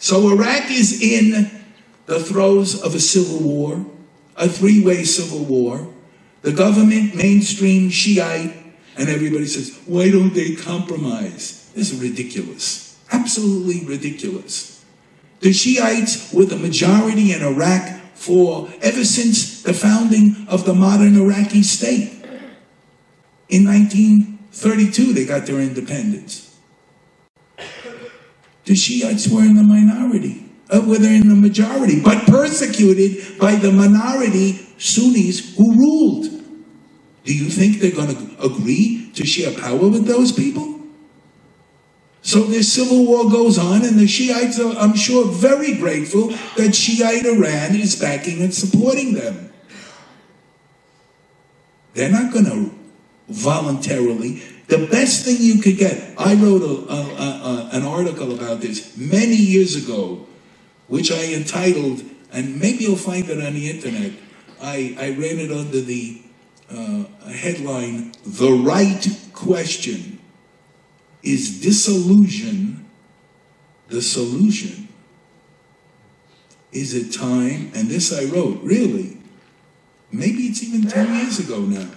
So Iraq is in the throes of a civil war, a three-way civil war. The government, mainstream Shiite, and everybody says, why don't they compromise? This is ridiculous, absolutely ridiculous. The Shiites were the majority in Iraq ever since the founding of the modern Iraqi state. In 1932, they got their independence. The Shiites were in the minority, were in the majority, but persecuted by the minority Sunnis who ruled. Do you think they're going to agree to share power with those people? So this civil war goes on, and the Shiites are, I'm sure, very grateful that Shiite Iran is backing and supporting them. They're not going to voluntarily. The best thing you could get, I wrote an article about this many years ago, which I entitled, and maybe you'll find it on the internet, I ran it under the headline, "The Right Question. Is disillusion the solution? Is it time?" And this I wrote, really, maybe it's even 10 years ago now.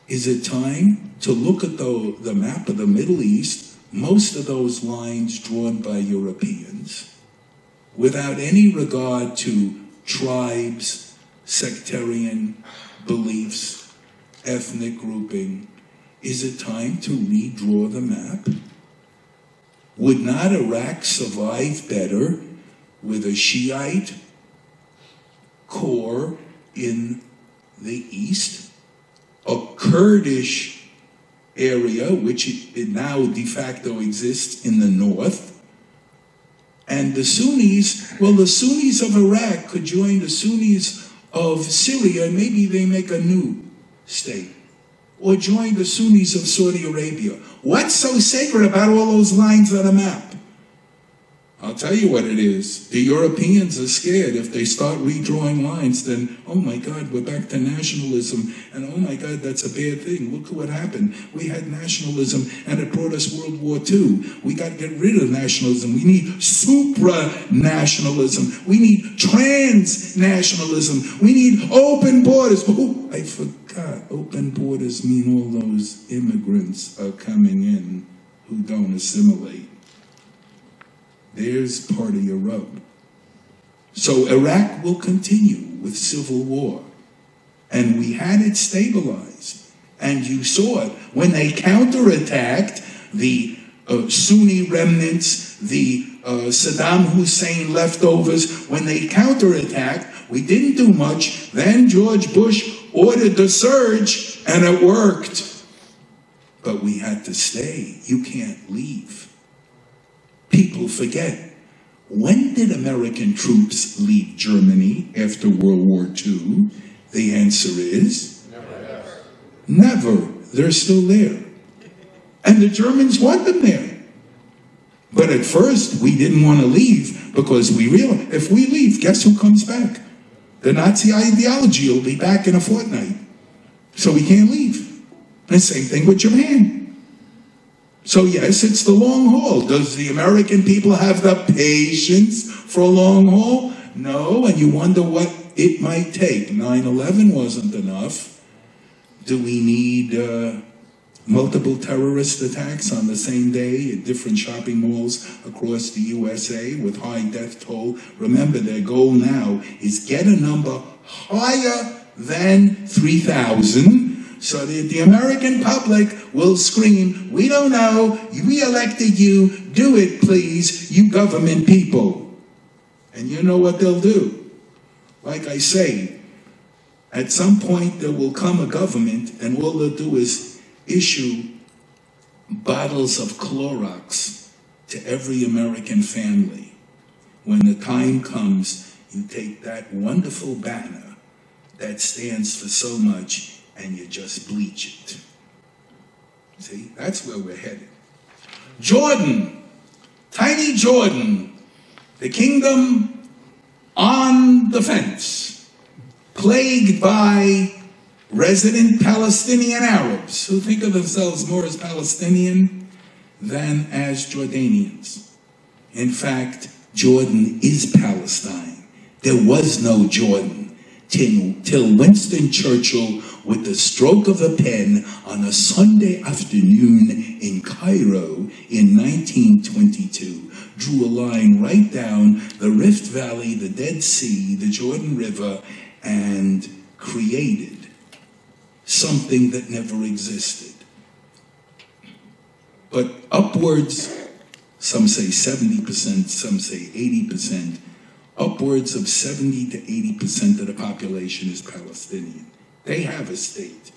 Is it time to look at the map of the Middle East, most of those lines drawn by Europeans, without any regard to tribes, sectarian beliefs, ethnic grouping? Is it time to redraw the map? Would not Iraq survive better with a Shiite core in the east, a Kurdish area, which it now de facto exists in the north, and the Sunnis, well, the Sunnis of Iraq could join the Sunnis of Syria, and maybe they make a new state. Or join the Sunnis of Saudi Arabia. What's so sacred about all those lines on a map? I'll tell you what it is. The Europeans are scared if they start redrawing lines, then, oh my God, we're back to nationalism, and oh my God, that's a bad thing. Look what happened. We had nationalism, and it brought us World War II. We got to get rid of nationalism. We need supranationalism. We need transnationalism. We need open borders. Oh, I forgot. Open borders mean all those immigrants are coming in who don't assimilate. There's part of your rub. So Iraq will continue with civil war. And we had it stabilized. And you saw it when they counterattacked the Sunni remnants, the Saddam Hussein leftovers. When they counterattacked, we didn't do much. Then George Bush ordered the surge, and it worked. But we had to stay. You can't leave. People forget. When did American troops leave Germany after World War II? The answer is never. They're still there. And the Germans want them there. But at first, we didn't want to leave because we realized if we leave, guess who comes back? The Nazi ideology will be back in a fortnight. So we can't leave. And the same thing with Japan. So yes, it's the long haul. Does the American people have the patience for a long haul? No, and you wonder what it might take. 9/11 wasn't enough. Do we need multiple terrorist attacks on the same day at different shopping malls across the USA with high death toll? Remember, their goal now is get a number higher than 3,000. So that the American public will scream, we don't know, we elected you, do it please, you government people. And you know what they'll do? Like I say, at some point there will come a government and all they'll do is issue bottles of Clorox to every American family. When the time comes, you take that wonderful banner that stands for so much and you just bleach it. See, that's where we're headed. Jordan, tiny Jordan, the kingdom on the fence, plagued by resident Palestinian Arabs who think of themselves more as Palestinian than as Jordanians. In fact, Jordan is Palestine. There was no Jordan till Winston Churchill, with the stroke of a pen on a Sunday afternoon in Cairo in 1922, drew a line right down the Rift Valley, the Dead Sea, the Jordan River, and created something that never existed. But upwards, some say 70%, some say 80%, upwards of 70 to 80% of the population is Palestinian. They have a state.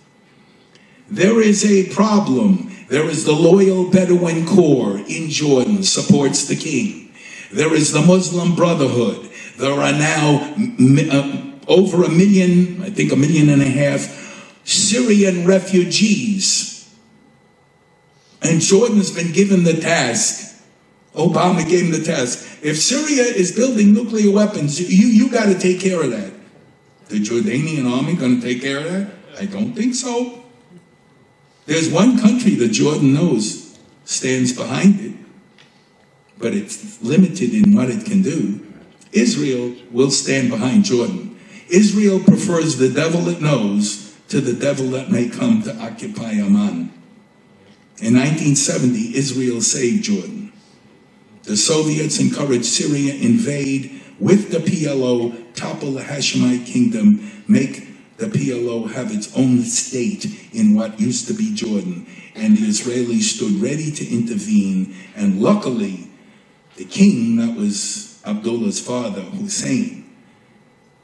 There is a problem. There is the loyal Bedouin Corps in Jordan, supports the king. There is the Muslim Brotherhood. There are now over 1 million, I think 1.5 million, Syrian refugees. And Jordan's been given the task. Obama gave him the task. If Syria is building nuclear weapons, you got to take care of that. The Jordanian army going to take care of that? I don't think so. There's one country that Jordan knows stands behind it, but it's limited in what it can do. Israel will stand behind Jordan. Israel prefers the devil it knows to the devil that may come to occupy Amman. In 1970, Israel saved Jordan. The Soviets encouraged Syria invade with the PLO, topple the Hashemite kingdom, make the PLO have its own state in what used to be Jordan. And the Israelis stood ready to intervene. And luckily, the king, that was Abdullah's father, Hussein,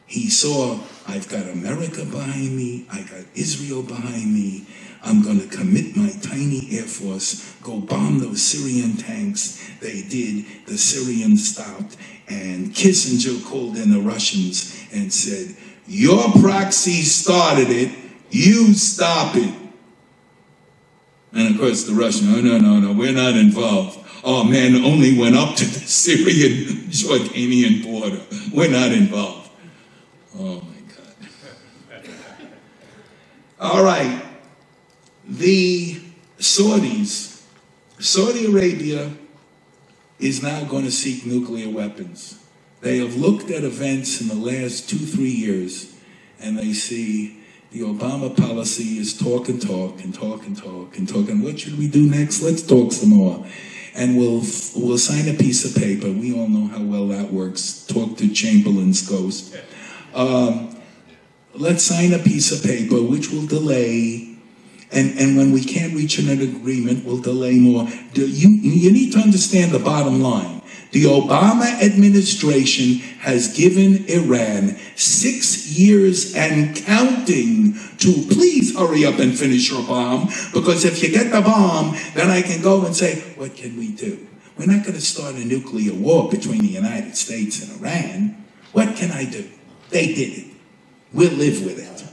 he saw, I've got America behind me, I got Israel behind me, I'm going to commit my tiny air force, go bomb those Syrian tanks. They did, the Syrians stopped, and Kissinger called in the Russians and said, your proxy started it, you stop it. And of course the Russians, no, we're not involved. Our men only went up to the Syrian-Jordanian border. We're not involved. Oh my God. All right. The Saudis, Saudi Arabia is now going to seek nuclear weapons. They have looked at events in the last 2-3 years, and they see the Obama policy is talk and talk and talk and talk and talk. And what should we do next? Let's talk some more. And we'll sign a piece of paper. We all know how well that works. Talk to Chamberlain's ghost. Let's sign a piece of paper which will delay. And when we can't reach an agreement, we'll delay more. You need to understand the bottom line. The Obama administration has given Iran 6 years and counting to please hurry up and finish your bomb, because if you get the bomb, then I can go and say, what can we do? We're not going to start a nuclear war between the United States and Iran. What can I do? They did it. We'll live with it.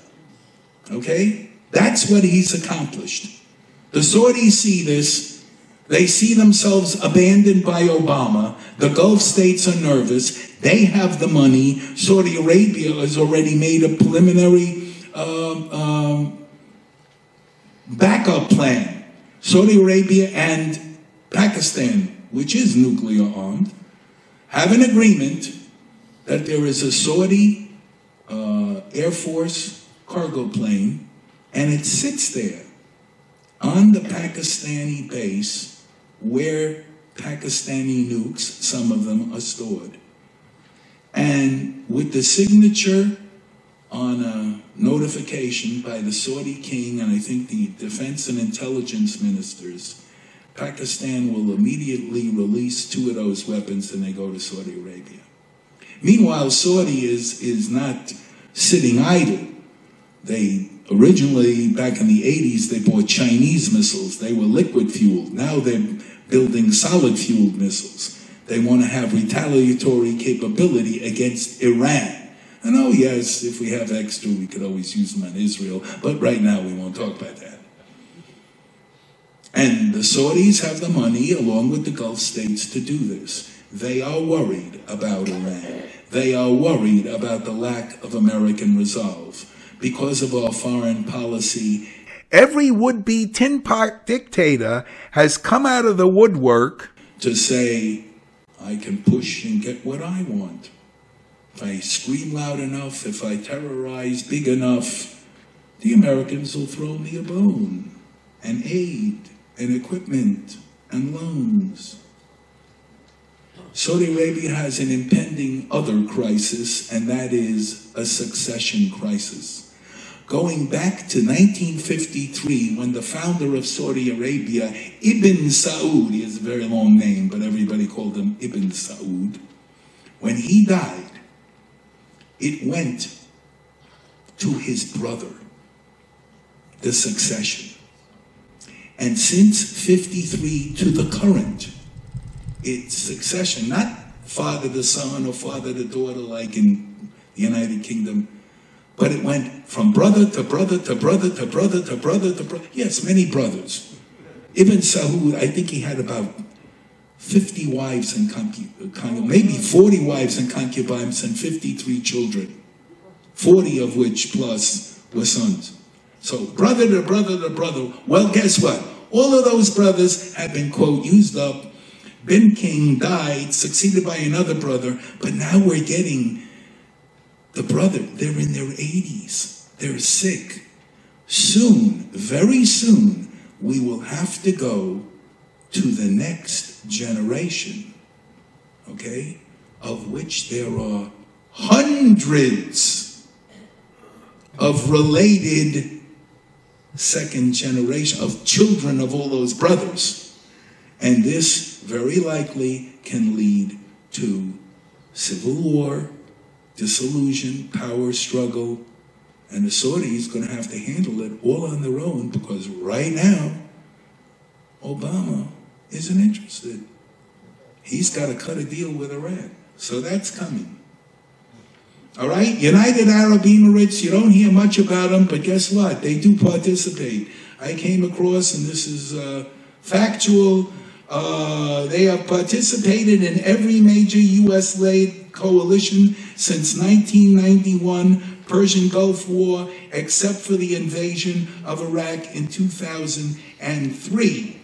Okay? That's what he's accomplished. The Saudis see this. They see themselves abandoned by Obama. The Gulf states are nervous. They have the money. Saudi Arabia has already made a preliminary backup plan. Saudi Arabia and Pakistan, which is nuclear armed, have an agreement that there is a Saudi Air Force cargo plane, and it sits there on the Pakistani base where Pakistani nukes, some of them, are stored. And with the signature on a notification by the Saudi king and I think the defense and intelligence ministers, Pakistan will immediately release 2 of those weapons and they go to Saudi Arabia. Meanwhile, Saudi is not sitting idle. They originally, back in the 80s, they bought Chinese missiles. They were liquid fueled. Now they're building solid fueled missiles. They want to have retaliatory capability against Iran. And oh yes, if we have extra, we could always use them on Israel. But right now, we won't talk about that. And the Saudis have the money, along with the Gulf states, to do this. They are worried about Iran. They are worried about the lack of American resolve. Because of our foreign policy, every would-be tin pot dictator has come out of the woodwork to say, I can push and get what I want. If I scream loud enough, if I terrorize big enough, the Americans will throw me a bone, and aid, and equipment, and loans. Saudi Arabia has an impending other crisis, and that is a succession crisis. Going back to 1953, when the founder of Saudi Arabia, Ibn Saud, he has a very long name, but everybody called him Ibn Saud, when he died, it went to his brother, the succession. And since 53 to the current, it's succession, not father to son or father to daughter like in the United Kingdom, but it went from brother to brother to brother to brother to brother to brother. Yes, many brothers. Ibn Saud, I think he had about 50 wives and maybe 40 wives and concubines and 53 children, 40 of which plus were sons. So brother to brother to brother. Well, guess what? All of those brothers have been, quote, used up. Ben King died, succeeded by another brother, but now we're getting the brother. They're in their 80s. They're sick. Soon, very soon, we will have to go to the next generation, okay, of which there are hundreds of related second generation of children of all those brothers. And this very likely can lead to civil war, disillusion, power struggle, and the Saudis going to have to handle it all on their own, because right now, Obama isn't interested. He's got to cut a deal with Iran. So that's coming. All right? United Arab Emirates, you don't hear much about them, but guess what? They do participate. I came across, and this is factual, they have participated in every major U.S.-led coalition since 1991, Persian Gulf War, except for the invasion of Iraq in 2003.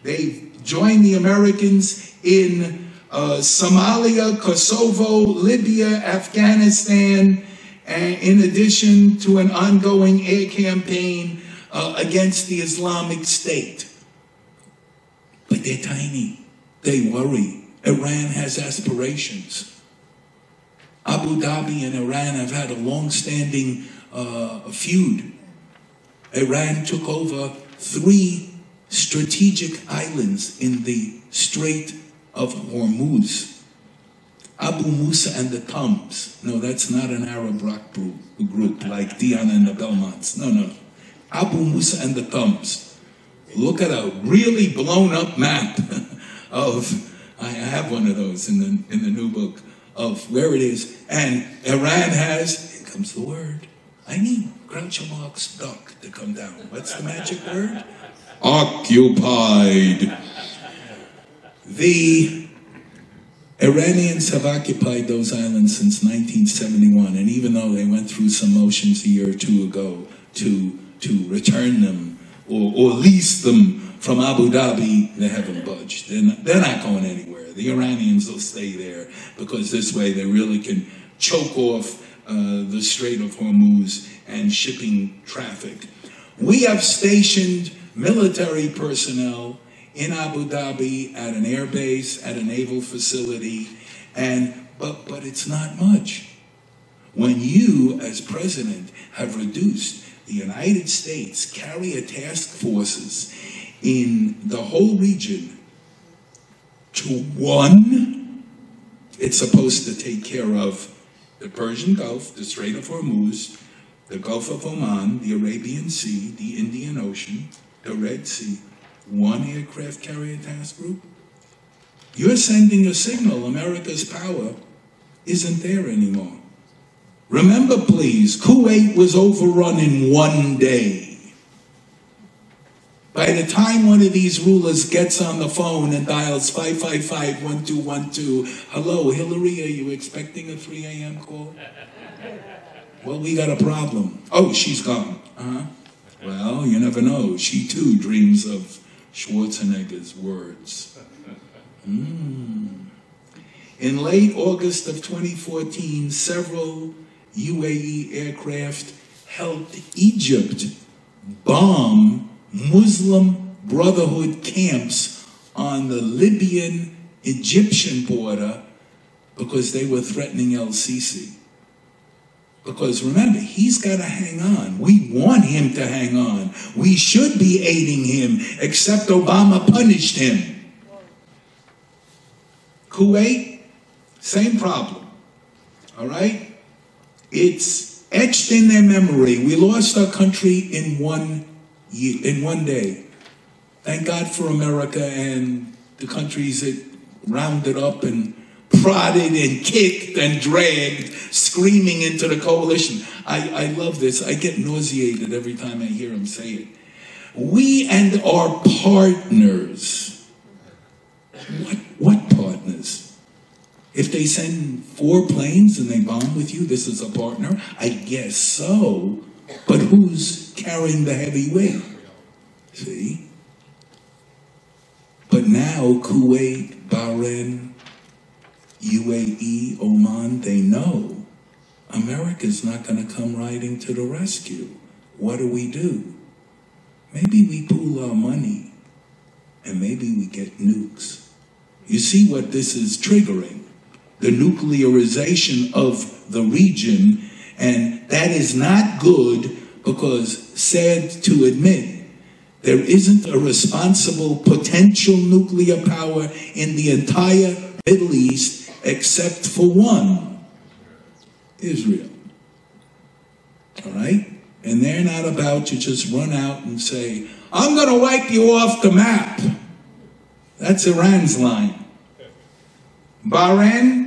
They joined the Americans in Somalia, Kosovo, Libya, Afghanistan, and in addition to an ongoing air campaign against the Islamic State. But they're tiny. They worry. Iran has aspirations. Abu Dhabi and Iran have had a long-standing feud. Iran took over 3 strategic islands in the Strait of Hormuz. Abu Musa and the Thumbs. No, that's not an Arab rock group like Dion and the Belmonts. No, no. Abu Musa and the Thumbs. Look at a really blown-up map of, I have one of those in the new book, of where it is. And Iran has, here comes the word, I need Groucho Marx duck to come down. What's the magic word? Occupied. The Iranians have occupied those islands since 1971, and even though they went through some motions a year or two ago to return them or lease them from Abu Dhabi, they haven't budged. They're not going anywhere. The Iranians will stay there because this way they really can choke off the Strait of Hormuz and shipping traffic. We have stationed military personnel in Abu Dhabi at an air base, at a naval facility, but it's not much. When you, as president, have reduced the United States carrier task forces in the whole region to 1, it's supposed to take care of the Persian Gulf, the Strait of Hormuz, the Gulf of Oman, the Arabian Sea, the Indian Ocean, the Red Sea. 1 aircraft carrier task group? You're sending a signal America's power isn't there anymore. Remember, please, Kuwait was overrun in 1 day. By the time one of these rulers gets on the phone and dials 555-1212, hello, Hillary, are you expecting a 3 a.m. call? Well, we got a problem. Oh, she's gone. Well, you never know. She, too, dreams of Schwarzenegger's words. In late August of 2014, several UAE aircraft helped Egypt bomb Muslim Brotherhood camps on the Libyan-Egyptian border because they were threatening El-Sisi. Because remember, he's got to hang on. We want him to hang on. We should be aiding him, except Obama punished him. Kuwait, same problem. All right? It's etched in their memory. We lost our country in one day. Thank God for America and the countries that rounded up and prodded and kicked and dragged, screaming into the coalition. I love this. I get nauseated every time I hear him say it. We and our partners. What partners? If they send 4 planes and they bomb with you, this is a partner? I guess so. But who's carrying the heavy weight? See? But now Kuwait, Bahrain, UAE, Oman, they know America's not going to come riding to the rescue. What do? Maybe we pool our money and maybe we get nukes. You see what this is triggering? The nuclearization of the region, and that is not good because, sad to admit, there isn't a responsible potential nuclear power in the entire Middle East except for one, Israel. All right? And they're not about to just run out and say, I'm going to wipe you off the map. That's Iran's line. Bahrain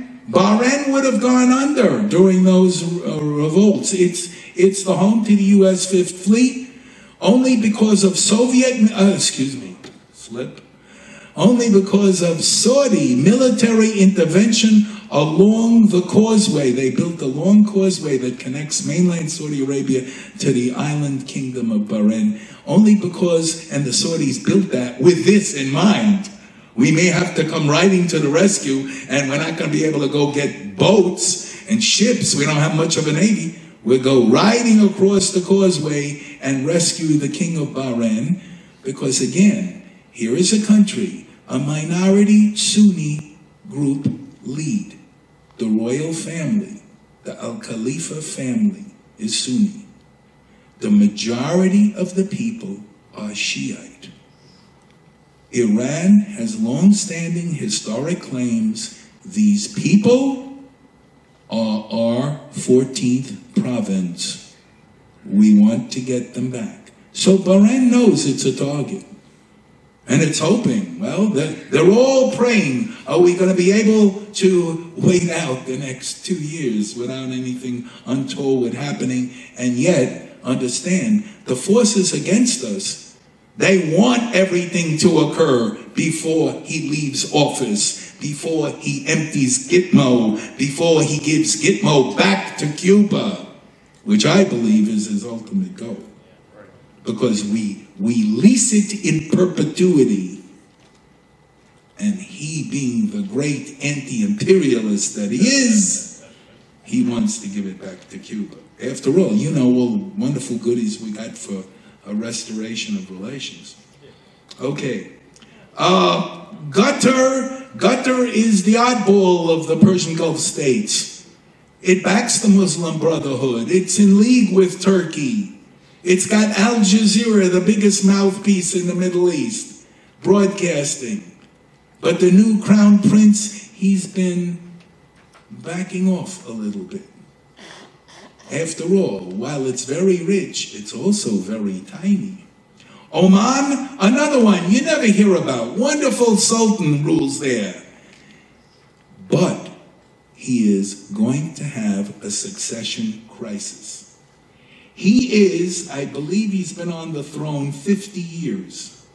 would have gone under during those revolts. It's the home to the U.S. Fifth Fleet. Only because of only because of Saudi military intervention along the causeway. They built a long causeway that connects mainland Saudi Arabia to the island kingdom of Bahrain. Only because, and the Saudis built that with this in mind. We may have to come riding to the rescue, and we're not going to be able to go get boats and ships. We don't have much of a navy. We'll go riding across the causeway and rescue the king of Bahrain, because again, here is a country, a minority Sunni group lead. The royal family, the Al Khalifa family, is Sunni. The majority of the people are Shiite. Iran has long-standing historic claims. These people are our 14th province. We want to get them back. So Bahrain knows it's a target. And it's hoping, well, they're all praying, are we going to be able to wait out the next 2 years without anything untoward happening? And yet, understand, the forces against us, they want everything to occur before he leaves office, before he empties Gitmo, before he gives Gitmo back to Cuba, which I believe is his ultimate goal. Because we lease it in perpetuity, and he, being the great anti-imperialist that he is, he wants to give it back to Cuba. After all, you know all the wonderful goodies we got for a restoration of relations. Okay. Qatar is the oddball of the Persian Gulf states. It backs the Muslim Brotherhood. It's in league with Turkey. It's got Al Jazeera, the biggest mouthpiece in the Middle East, broadcasting. But the new Crown Prince, he's been backing off a little bit. After all, while it's very rich, it's also very tiny. Oman, another one you never hear about. Wonderful sultan rules there. But he is going to have a succession crisis. He is, I believe he's been on the throne 50 years.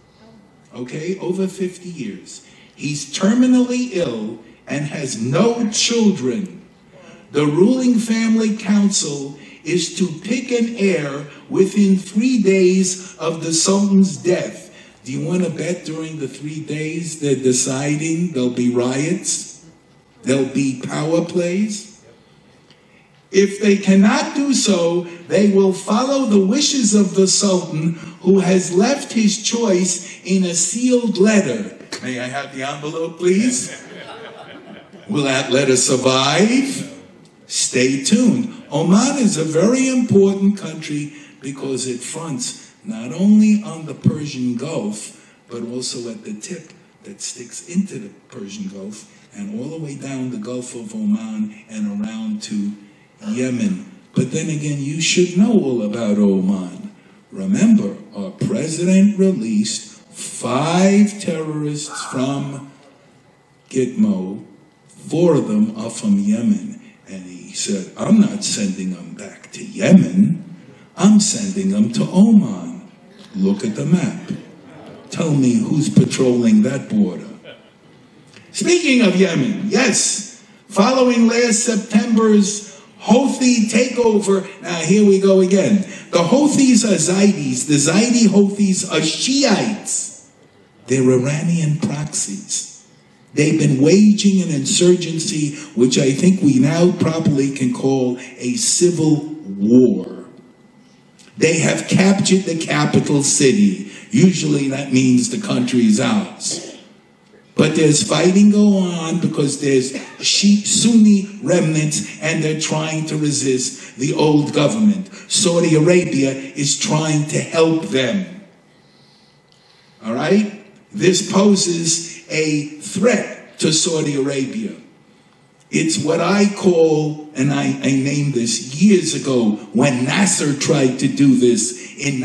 Okay, over 50 years. He's terminally ill and has no children. The ruling family council is to pick an heir within 3 days of the sultan's death. Do you want to bet during the 3 days they're deciding there'll be riots? There'll be power plays. If they cannot do so, they will follow the wishes of the Sultan, who has left his choice in a sealed letter. May I have the envelope, please? Will that letter survive? Stay tuned. Oman is a very important country because it fronts not only on the Persian Gulf, but also at the tip that sticks into the Persian Gulf and all the way down the Gulf of Oman and around to Yemen. But then again, you should know all about Oman. Remember, our president released 5 terrorists from Gitmo. 4 of them are from Yemen. And he said, I'm not sending them back to Yemen. I'm sending them to Oman. Look at the map. Tell me who's patrolling that border. Speaking of Yemen, yes, following last September's Houthi takeover, now here we go again. The Houthis are Zaydis. The Zaydi Houthis are Shiites. They're Iranian proxies. They've been waging an insurgency, which I think we now properly can call a civil war. They have captured the capital city. Usually that means the country's ours. But there's fighting going on because there's Sunni remnants and they're trying to resist the old government. Saudi Arabia is trying to help them. All right? This poses a threat to Saudi Arabia. It's what I call, and I named this years ago when Nasser tried to do this in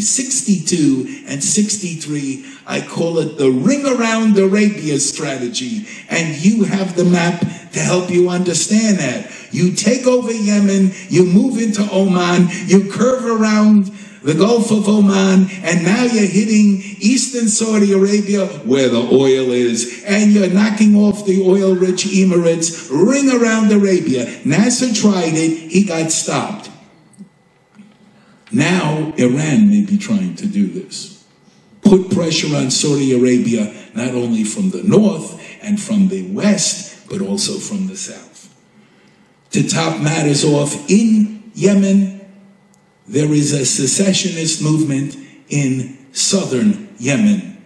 62 and 63, I call it the ring around Arabia strategy. And you have the map to help you understand that. You take over Yemen, you move into Oman, you curve around the Gulf of Oman, and now you're hitting eastern Saudi Arabia, where the oil is, and you're knocking off the oil-rich Emirates, ring around Arabia. Nasser tried it, he got stopped. Now Iran may be trying to do this. Put pressure on Saudi Arabia, not only from the north and from the west, but also from the south. To top matters off, in Yemen, there is a secessionist movement in southern Yemen.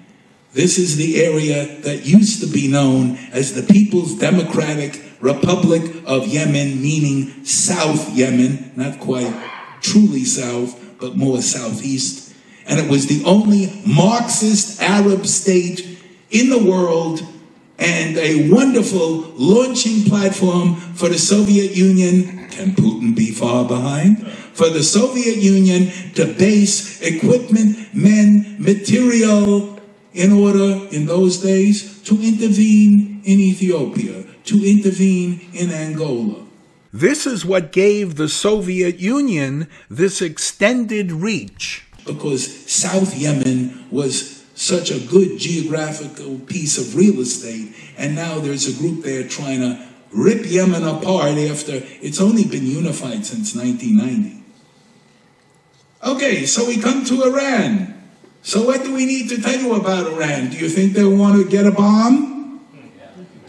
This is the area that used to be known as the People's Democratic Republic of Yemen, meaning South Yemen, not quite truly south, but more southeast. And it was the only Marxist Arab state in the world and a wonderful launching platform for the Soviet Union. Can Putin be far behind? For the Soviet Union to base equipment, men, material in order, in those days, to intervene in Ethiopia, to intervene in Angola. This is what gave the Soviet Union this extended reach. Because South Yemen was such a good geographical piece of real estate, and now there's a group there trying to rip Yemen apart after it's only been unified since 1990. Okay, so we come to Iran. So what do we need to tell you about Iran? Do you think they want to get a bomb?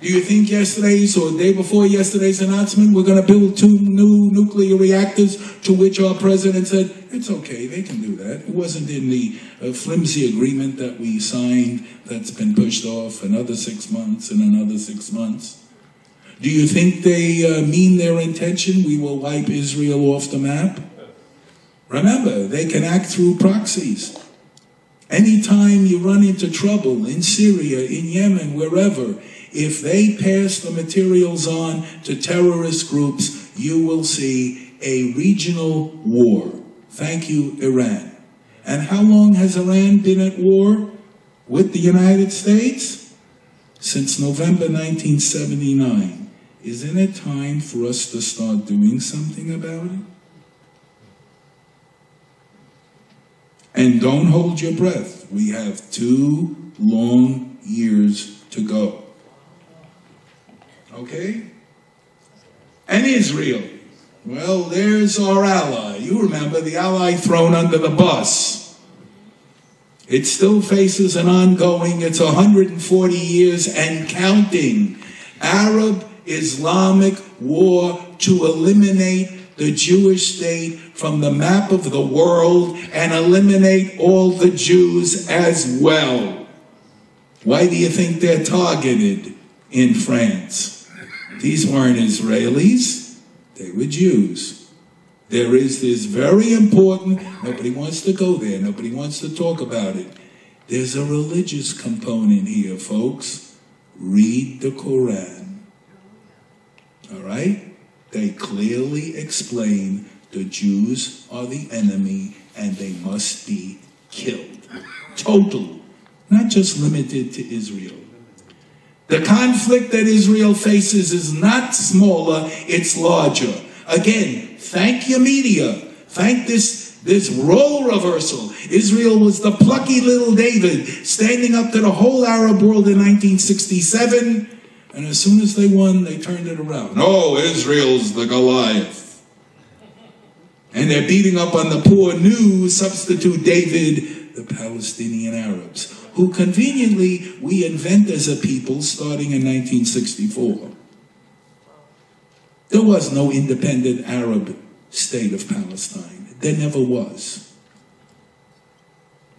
Do you think yesterday's or day before yesterday's announcement we're going to build 2 new nuclear reactors, to which our president said, it's okay, they can do that. It wasn't in the flimsy agreement that we signed that's been pushed off another 6 months and another 6 months. Do you think they mean their intention? We will wipe Israel off the map? Remember, they can act through proxies. Anytime you run into trouble in Syria, in Yemen, wherever, if they pass the materials on to terrorist groups, you will see a regional war. Thank you, Iran. And how long has Iran been at war with the United States? Since November 1979. Isn't it time for us to start doing something about it? And don't hold your breath. We have 2 long years to go. Okay? And Israel. Well, there's our ally. You remember the ally thrown under the bus. It still faces an ongoing, it's 140 years and counting, Arab-Islamic war to eliminate the Jewish state from the map of the world and eliminate all the Jews as well. Why do you think they're targeted in France? These weren't Israelis, they were Jews. There is this very important, nobody wants to go there, nobody wants to talk about it. There's a religious component here, folks. Read the Quran. All right? They clearly explain the Jews are the enemy and they must be killed. Total, not just limited to Israel. The conflict that Israel faces is not smaller, it's larger. Again, thank your media. Thank this role reversal. Israel was the plucky little David standing up to the whole Arab world in 1967. And as soon as they won, they turned it around. No, Israel's the Goliath. And they're beating up on the poor new substitute David, the Palestinian Arabs, who conveniently we invent as a people starting in 1964. There was no independent Arab state of Palestine. There never was.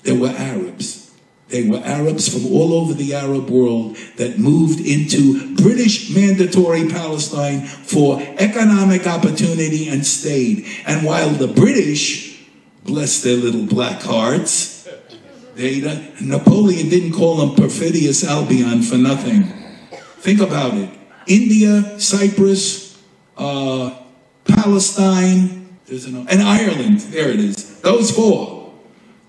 There were Arabs. They were Arabs from all over the Arab world that moved into British mandatory Palestine for economic opportunity and stayed. And while the British, bless their little black hearts, Napoleon didn't call them perfidious Albion for nothing. Think about it. India, Cyprus, Palestine, and Ireland, there it is. Those four.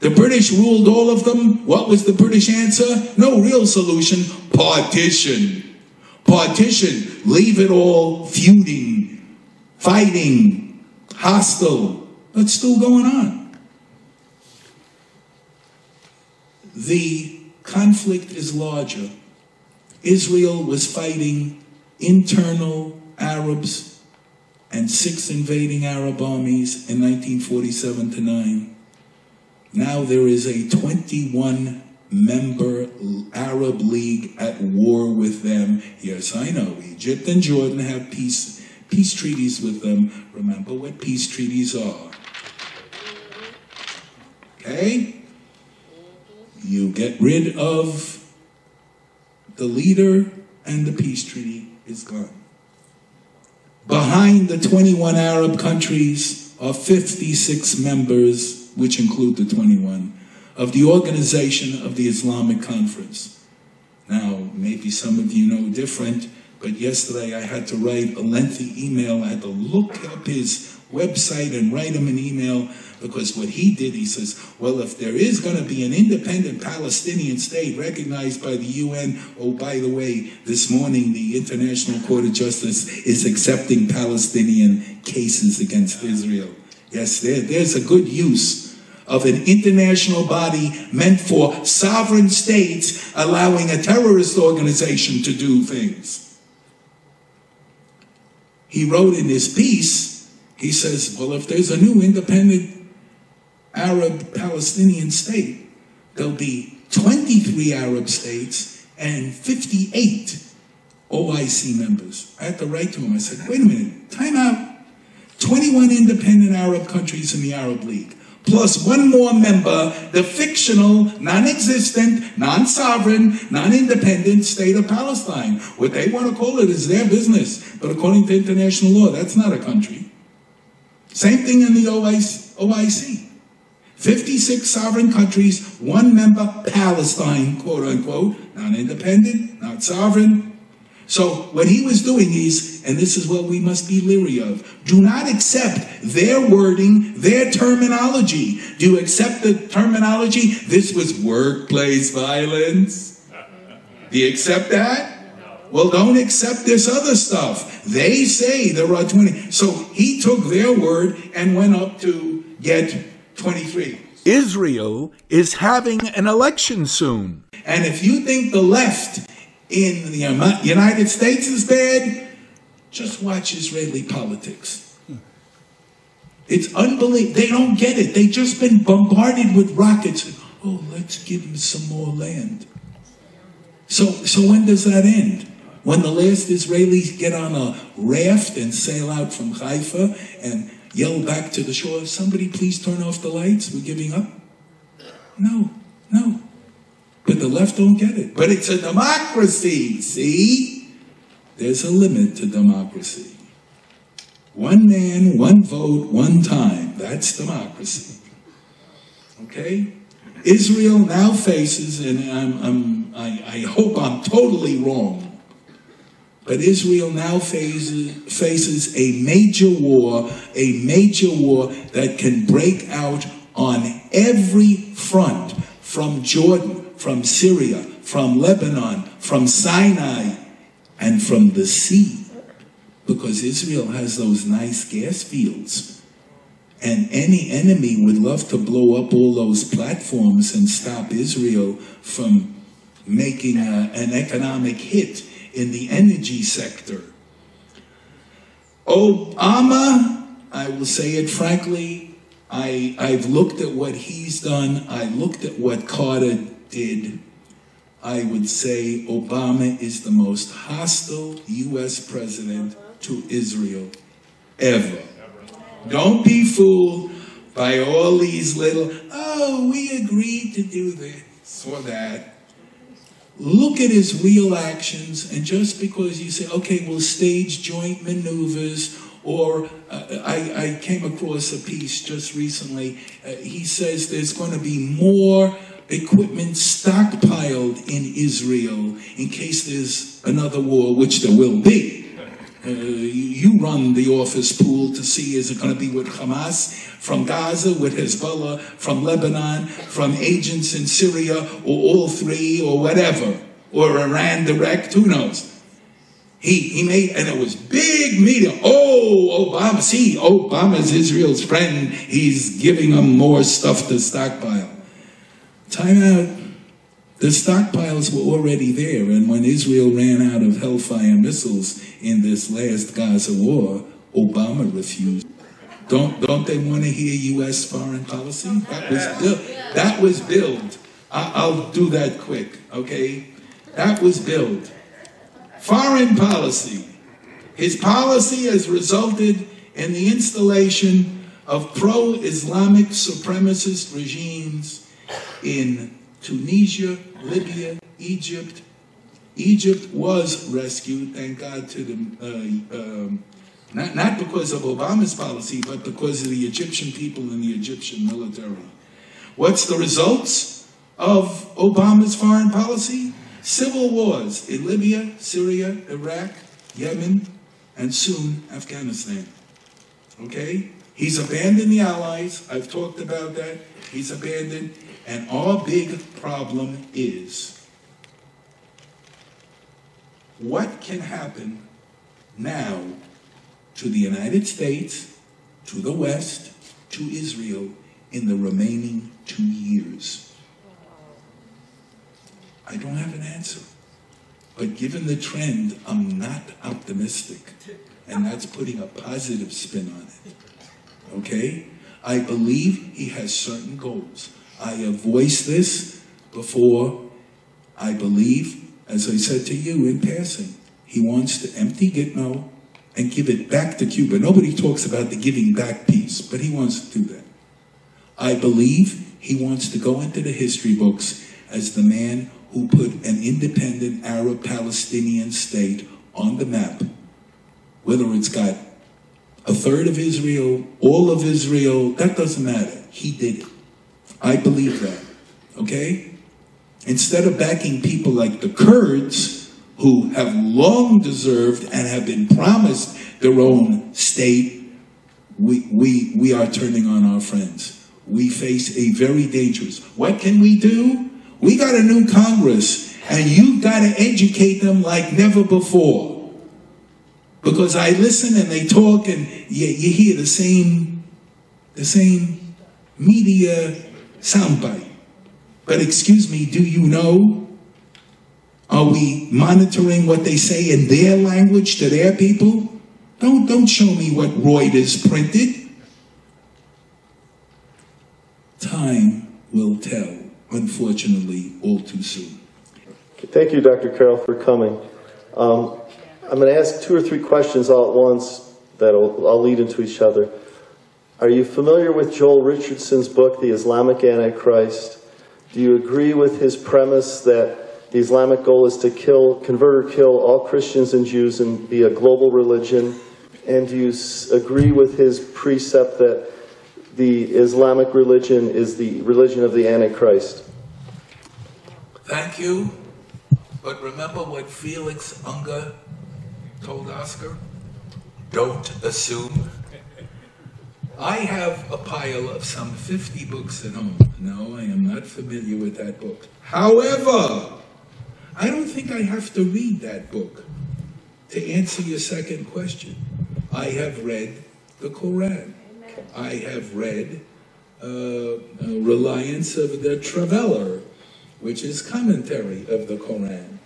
The British ruled all of them. What was the British answer? No real solution. Partition. Partition. Leave it all feuding, fighting, hostile. That's still going on. The conflict is larger. Israel was fighting internal Arabs and 6 invading Arab armies in 1947 to 9. Now there is a 21-member Arab League at war with them. Yes, I know, Egypt and Jordan have peace treaties with them. Remember what peace treaties are. Okay? You get rid of the leader and the peace treaty is gone. Behind the 21 Arab countries are 56 members, which include the 21, of the Organization of the Islamic Conference. Now, maybe some of you know different, but yesterday I had to write a lengthy email. I had to look up his website and write him an email, because what he did, he says, well, if there is going to be an independent Palestinian state recognized by the UN, oh, by the way, this morning the International Court of Justice is accepting Palestinian cases against Israel. Yes, there's a good use of an international body meant for sovereign states allowing a terrorist organization to do things. He wrote in his piece, he says, well, if there's a new independent Arab-Palestinian state, there'll be 23 Arab states and 58 OIC members. I had to write to him. I said, wait a minute, time out. 21 independent Arab countries in the Arab League, plus one more member, the fictional, non-existent, non-sovereign, non-independent state of Palestine. What they want to call it is their business, but according to international law, that's not a country. Same thing in the OIC. 56 sovereign countries, one member, Palestine, quote unquote, non-independent, not sovereign. So what he was doing is, and this is what we must be leery of, do not accept their wording, their terminology. Do you accept the terminology? This was workplace violence. Do you accept that? Well, don't accept this other stuff. They say there are 20. So he took their word and went up to get 23. Israel is having an election soon. And if you think the left in the United States is bad, just watch Israeli politics. It's unbelievable. They don't get it. They've just been bombarded with rockets. oh, let's give them some more land. So when does that end? When the last Israelis get on a raft and sail out from Haifa and yell back to the shore, somebody please turn off the lights, we're giving up? No. But the left don't get it. But it's a democracy, see? There's a limit to democracy. One man, one vote, one time. That's democracy. Okay? Israel now faces, and I hope I'm totally wrong, but Israel now faces a major war that can break out on every front, from Jordan, from Syria, from Lebanon, from Sinai, and from the sea. Because Israel has those nice gas fields. And any enemy would love to blow up all those platforms and stop Israel from making an economic hit in the energy sector. Obama, I will say it frankly, I've looked at what he's done. I looked at what Carter did. I would say Obama is the most hostile U.S. president to Israel ever. Don't be fooled by all these little, oh, we agreed to do this or that. Look at his real actions, and just because you say, okay, we'll stage joint maneuvers, or I came across a piece just recently, he says there's going to be more equipment stockpiled in Israel in case there's another war, which there will be. You run the office pool to see, is it going to be with Hamas, from Gaza, with Hezbollah, from Lebanon, from agents in Syria, or all three, or whatever, or Iran direct, who knows? He made, and it was big media. Oh, Obama, see, Obama's Israel's friend. He's giving them more stuff to stockpile. Time out. The stockpiles were already there, and when Israel ran out of Hellfire missiles in this last Gaza war, Obama refused. Don't they want to hear U.S. foreign policy? That was billed. I'll do that quick, okay? That was billed. Foreign policy. His policy has resulted in the installation of pro-Islamic supremacist regimes in Tunisia, Libya, Egypt. Egypt was rescued, thank God, to the not because of Obama's policy, but because of the Egyptian people and the Egyptian military. What's the results of Obama's foreign policy? Civil wars in Libya, Syria, Iraq, Yemen, and soon Afghanistan. Okay? He's abandoned the allies. I've talked about that. He's abandoned. And our big problem is, what can happen now to the United States, to the West, to Israel in the remaining 2 years? I don't have an answer. But given the trend, I'm not optimistic. And that's putting a positive spin on it. Okay? I believe he has certain goals. I have voiced this before. I believe, as I said to you in passing, he wants to empty Gitmo and give it back to Cuba. Nobody talks about the giving back piece, but he wants to do that. I believe he wants to go into the history books as the man who put an independent Arab-Palestinian state on the map. Whether it's got a third of Israel, all of Israel, that doesn't matter. He did it. I believe that, okay? Instead of backing people like the Kurds, who have long deserved and have been promised their own state, we are turning on our friends. We face a very dangerous. What can we do? We got a new Congress, and you've got to educate them like never before. Because I listen and they talk, and you hear the same media soundbite. But excuse me, do you know? Are we monitoring what they say in their language to their people? Don't show me what Reuters printed. Time will tell. unfortunately, all too soon. Thank you, Dr. Carroll, for coming. I'm going to ask 2 or 3 questions all at once that I'll lead into each other. Are you familiar with Joel Richardson's book, The Islamic Antichrist? Do you agree with his premise that the Islamic goal is to convert or kill all Christians and Jews and be a global religion? And do you agree with his precept that the Islamic religion is the religion of the Antichrist? Thank you. But remember what Felix Unger told Oscar? Don't assume. I have a pile of some 50 books at home. No, I am not familiar with that book. However, I don't think I have to read that book to answer your second question. I have read the Quran. I have read Reliance of the Traveller, which is commentary of the Quran.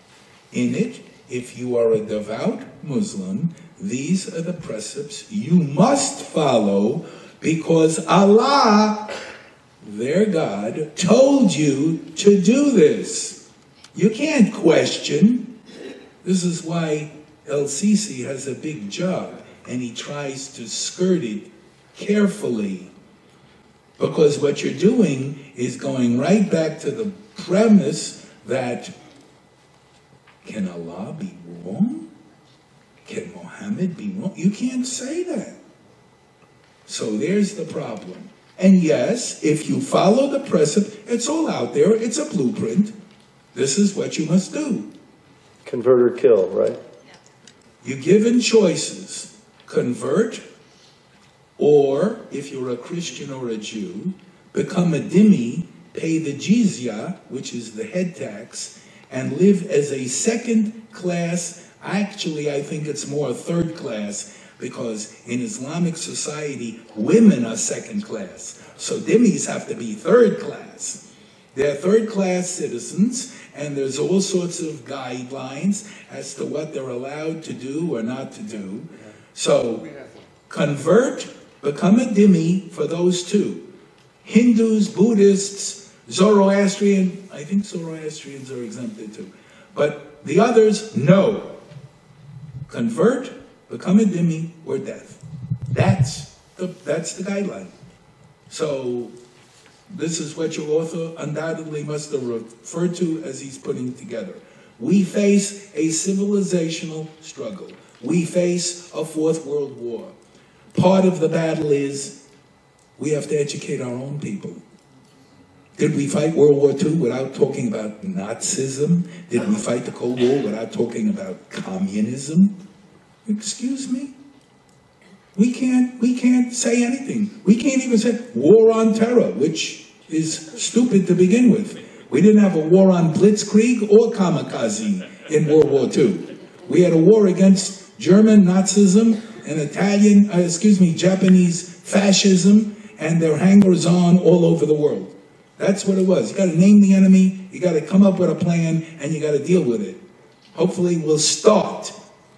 In it, if you are a devout Muslim, these are the precepts you must follow because Allah, their God, told you to do this. You can't question. This is why El-Sisi has a big job, and he tries to skirt it carefully. Because what you're doing is going right back to the premise that, can Allah be wrong? Can Muhammad be wrong? You can't say that. So there's the problem. And yes, if you follow the precept, it's all out there. It's a blueprint. This is what you must do. Convert or kill, right? You're given choices. Convert, or if you're a Christian or a Jew, become a dhimmi, pay the jizya, which is the head tax, and live as a second class. Actually, I think it's more third class, because in Islamic society, women are second class. So dhimmis have to be third class. They're third class citizens, and there's all sorts of guidelines as to what they're allowed to do or not to do. So convert, become a dhimmi for those two. Hindus, Buddhists, Zoroastrian, I think Zoroastrians are exempted too. But the others, no. Convert, become a dhimmi, or death. That's the guideline. So this is what your author undoubtedly must have referred to as he's putting together. We face a civilizational struggle. We face a fourth world war. Part of the battle is we have to educate our own people. Did we fight World War II without talking about Nazism? Did we fight the Cold War without talking about communism? Excuse me? We can't say anything. We can't even say war on terror, which is stupid to begin with. We didn't have a war on blitzkrieg or kamikaze in World War II. We had a war against German Nazism and Japanese fascism and their hangers-on all over the world. That's what it was. You got to name the enemy, you got to come up with a plan, and you got to deal with it. Hopefully we'll start.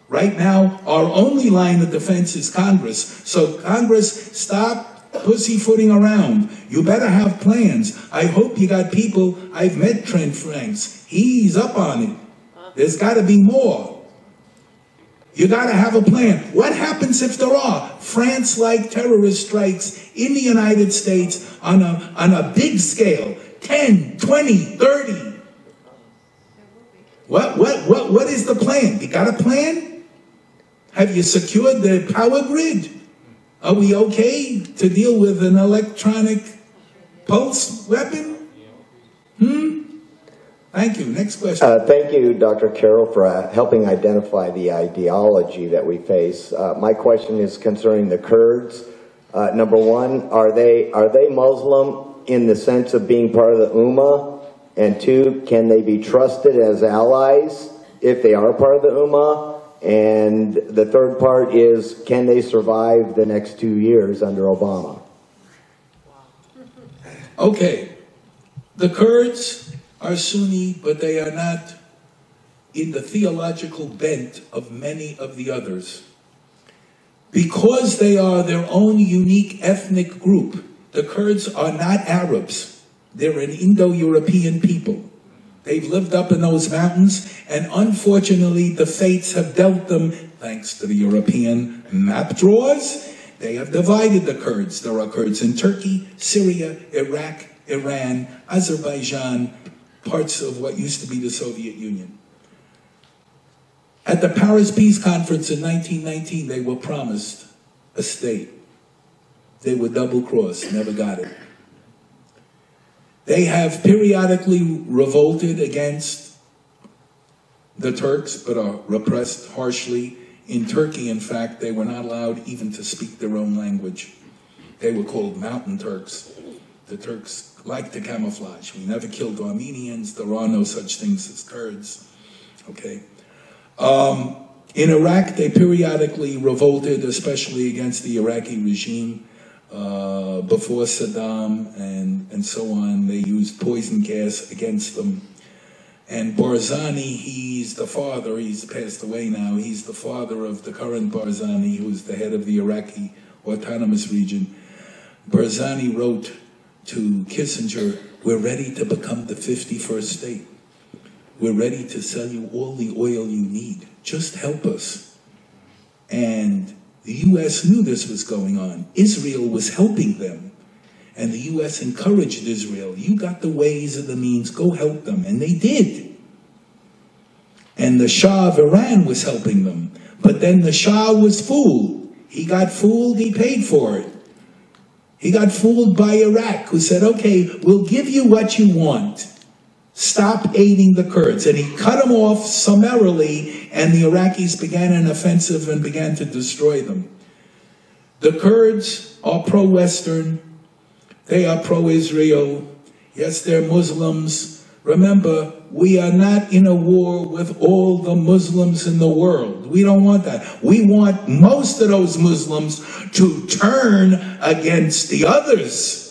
Right now, our only line of defense is Congress. So Congress, stop pussyfooting around. You better have plans. I hope you got people. I've met Trent Franks. He's up on it. There's got to be more. You got to have a plan. What happens if there are France-like terrorist strikes in the United States on a big scale? 10, 20, 30. What is the plan? You got a plan? Have you secured the power grid? Are we okay to deal with an electronic pulse weapon? Thank you. Next question. Thank you, Dr. Carroll, for helping identify the ideology that we face. My question is concerning the Kurds. Number one, are they Muslim in the sense of being part of the Ummah? And two, can they be trusted as allies if they are part of the Ummah? And the third part is, can they survive the next 2 years under Obama? Okay. The Kurds are Sunni, but they are not in the theological bent of many of the others. Because they are their own unique ethnic group, the Kurds are not Arabs. They're an Indo-European people. They've lived up in those mountains, and unfortunately, the fates have dealt them, thanks to the European map drawers, they have divided the Kurds. There are Kurds in Turkey, Syria, Iraq, Iran, Azerbaijan, parts of what used to be the Soviet Union. At the Paris Peace Conference in 1919, they were promised a state. They were double-crossed, never got it. They have periodically revolted against the Turks, but are repressed harshly. In Turkey, in fact, they were not allowed even to speak their own language. They were called Mountain Turks. The Turks like to camouflage. We never killed Armenians. There are no such things as Kurds. Okay. In Iraq, they periodically revolted, especially against the Iraqi regime. Before Saddam and so on, they used poison gas against them. And Barzani, he's the father, he's passed away now, he's the father of the current Barzani, who's the head of the Iraqi Autonomous Region. Barzani wrote to Kissinger, "We're ready to become the 51st state. We're ready to sell you all the oil you need. Just help us." And the U.S. knew this was going on. Israel was helping them. And the U.S. encouraged Israel. You got the ways and the means, go help them. And they did. And the Shah of Iran was helping them. But then the Shah was fooled. He got fooled, he paid for it. He got fooled by Iraq, who said, okay, we'll give you what you want. Stop aiding the Kurds. And he cut them off summarily, and the Iraqis began an offensive and began to destroy them. The Kurds are pro-Western. They are pro-Israel. Yes, they're Muslims. Remember, we are not in a war with all the Muslims in the world. We don't want that. We want most of those Muslims to turn against the others.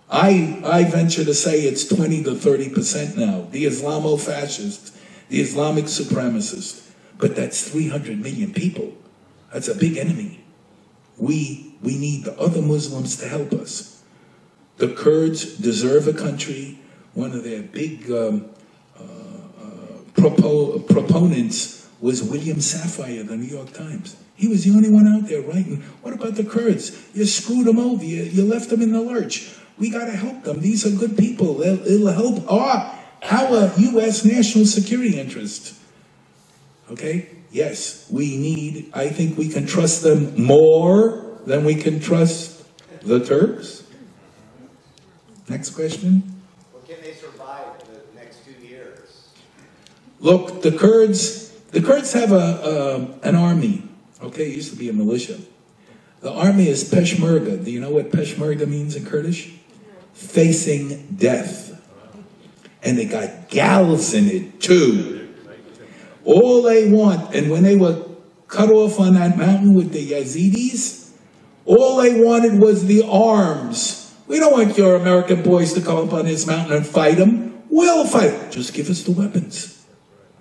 I venture to say it's 20 to 30% now. The Islamo-fascists, the Islamic supremacists. But that's 300 million people. That's a big enemy. We need the other Muslims to help us. The Kurds deserve a country. One of their big proponents was William Safire, the New York Times. He was the only one out there writing, what about the Kurds? You screwed them over. You left them in the lurch. We got to help them. These are good people. It'll help our U.S. national security interests. Okay? Yes, I think we can trust them more than we can trust the Turks. Next question. Well, can they survive the next 2 years? Look, the Kurds have an army. Okay, it used to be a militia. The army is Peshmerga. Do you know what Peshmerga means in Kurdish? Facing death. And they got gals in it too. All they want, and when they were cut off on that mountain with the Yazidis, all they wanted was the arms. We don't want your American boys to come up on this mountain and fight them. We'll fight them. Just give us the weapons.